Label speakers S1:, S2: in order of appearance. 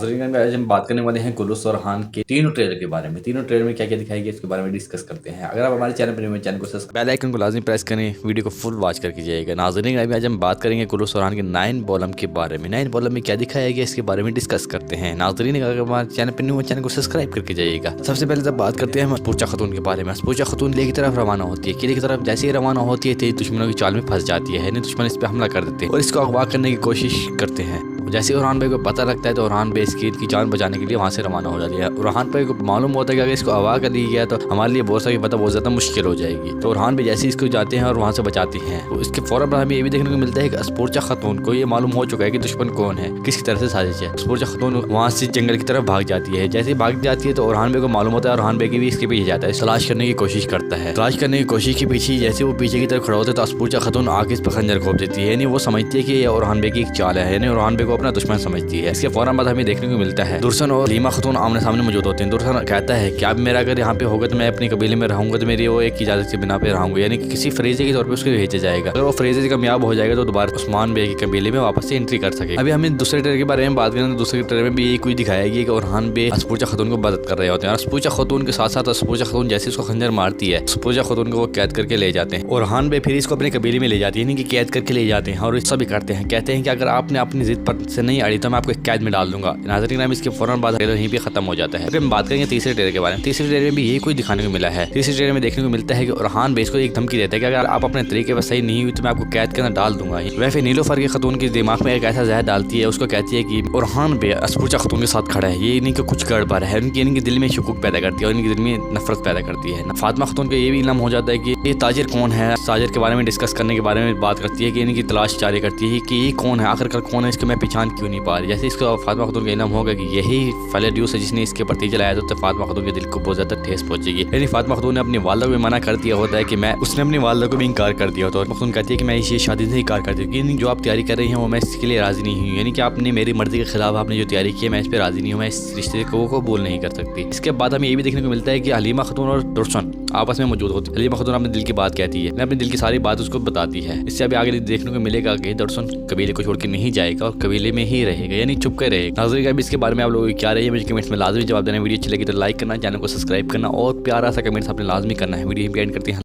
S1: आज हम बात करने वाले हैं कुल्लूस और हान के तीनों ट्रेलर के बारे में। तीनों ट्रेलर में क्या क्या दिखाई गया इसके बारे में डिस्कस करते हैं। अगर आप हमारे चैनल पर चैनल को सब्सक्राइब बेल आइकन को लाजमी प्रेस करें, वीडियो को फुल वॉच करके जाइएगा। नाज़रीन अभी आज हम बात करेंगे कुल्लूस और हान के 9 बॉलम के बारे में। 9 बॉलम में क्या दिखाया गया इसके बारे में डिस्कस करते हैं। नाज़रीन अगर हमारे चैनल पर न्यू चैनल को सब्सक्राइब करके जाइएगा। सबसे पहले जब बात करते हैं हम अस्पूचा खतून के बारे में। अस्पूचा खतून किले की तरफ रवाना होती है। किले की तरफ जैसे ही रवाना होती है तेज दुश्मनों की चाल में फंस जाती है, यानी दुश्मन इस पर हमला कर देते हैं और इसको अगवा करने की कोशिश करते हैं। जैसे ओरहान भाई को पता लगता है तो ओरहान भाई इसकी जान बचाने के लिए वहाँ से रवाना हो जाती है। ओरहान भाई को मालूम होता है कि अगर इसको अगवा कर दी गया तो हमारे लिए बहुत सारी पता बहुत ज़्यादा मुश्किल हो जाएगी। तो ओरहान भाई जैसे इसको जाते हैं और वहाँ से बचाती हैं। तो इसके फौरन बाद हमें ये भी देखने को मिलता है कि अस्पूचा खतून को ये मालूम हो चुका है कि दुश्मन कौन है, किसकी तरफ से साजिश है। अस्पूचा खतून वहाँ से जंगल की तरफ भाग जाती है। जैसे भाग जाती है तो ओरहान भाई को मालूम होता है। ओरहान भाई भी इसके पीछे जाता है, तलाश करने की कोशिश करता है। तलाश करने की कोशिश के पीछे जैसे वो पीछे की तरफ खड़ा होता है तो अस्पूचा खतून आगे इस पर खंजर घोंप देती है। यानी वो समझती है कि ये ओरहान भाई की एक चाल है, यानी ओरहान भाई को अपना दुश्मन समझती है। इसके फौरन बाद हमें देखने को मिलता है दुर्सन और लीमा खतून आमने सामने मौजूद होते हैं। दुर्सन कहता है कि अब मेरा अगर यहाँ पे होगा तो मैं अपने कबीले में रहूंगा, तो मेरी वो एक इजाजत के बिना पे रहूंगा, यानी कि किसी फरीजे के तौर पे उसको भेजा जाएगा। अगर वो फरीजे कामयाब हो जाएगा तो दोबारा उस्मान बे के कबीले में वापस से एंट्री कर सके। अभी हमें दूसरे ट्रेलर के बारे में बात करें तो दूसरे ट्रेलर में भी यही कुछ दिखाया गया कि ओरहान बे अस्पूचा खतून को मदद कर रहे होते हैं। अस्पूचा खतून के साथ साथ अस्पूचा खतून जैसे उसको खंजर मारती है अस्पूचा खतून को वो कैद करके ले जाते हैं। ओरहान बे फिर इसको अपने कबीले में ले जाती है, यानी कि कैद करके ले जाते हैं और इसका भी करते हैं। कहते हैं कि अगर आपने अपनी जिद पर से नहीं अड़ी तो मैं आपको कैद में डाल दूंगा। नाज़रीन इसके फौरन बाद ट्रेलर यहीं पे खत्म हो जाता है। अगर हम बात करेंगे तीसरे ट्रेलर के बारे में। तीसरे ट्रेलर में भी यही कुछ दिखाने को मिला है। तीसरे ट्रेलर में देखने को मिलता है कि ओरहान बेस को एक धमकी देता है कि अगर आप अपने तरीके पर सही नहीं हुई तो मैं आपको कैद के अंदर डाल दूंगा। वह फिर नीलोफर के खतून के दिमाग में एक ऐसा जहर डालती है, उसको कहती है कि ओरहान बे अस्पूचा खतून के साथ खड़ा है, ये इन्हीं को कुछ गड़बड़ है। इनके दिल में शुकूक पैदा करती है और इनके दिल में नफरत पैदा करती है। फातिमा खतून का ये भी इल्म हो जाता है कि ये ताजिर कौन है। ताजिर के बारे में डिस्कस करने के बारे में बात करती है कि इनकी तलाश जारी करती है कि ये कौन है, आखिरकार कौन है, इसको मैं पहचान क्यों नहीं पा रही। जैसे इसको फातिमा खतून का इल्म होगा कि यही फलेड्यूस है जिसने इसके प्रति जलाया तो फातिमा खतून के दिल को बहुत ज्यादा ठेस पहुंचेगी। यानी फातिमा खतून ने अपनी वालदा को भी मना कर दिया होता है कि मैं उसने अपनी वालदा को भी इनकार कर दिया होता है। खतून कहती है कि मैं इस शादी से इनकार कर दी, जो आप तैयारी कर रही हैं वो मैं इसके लिए राजी नहीं हूँ, यानी कि आपने मेरी मर्जी के खिलाफ आपने जो तैयारी की है मैं इस पर राजी नहीं हूँ, मैं इस रिश्ते को कबूल नहीं कर सकती। इसके बाद हमें ये भी देखने को मिलता है कि हलीमा खतून और दुर्सन आपस में मौजूद होती है। हलीमा खतून अपने दिल की बात कहती है, अपने दिल की सारी बात उसको बताती है। इससे अभी आगे देखने को मिलेगा कि दुर्सन कबीले को छोड़ के नहीं जाएगा और कबीले में ही रहेगा, यानी चुप कर रहेगा। नाज़रीन अभी इसके बारे में आप लोगों की क्या रही है मुझे कमेंट्स में लाजमी जवाब देना। वीडियो अच्छी लगी तो लाइक करना, चैनल को सब्सक्राइब करना और प्यारा सा कमेंट्स आपने लाजमी करना है। वीडियो एंड करते हैं।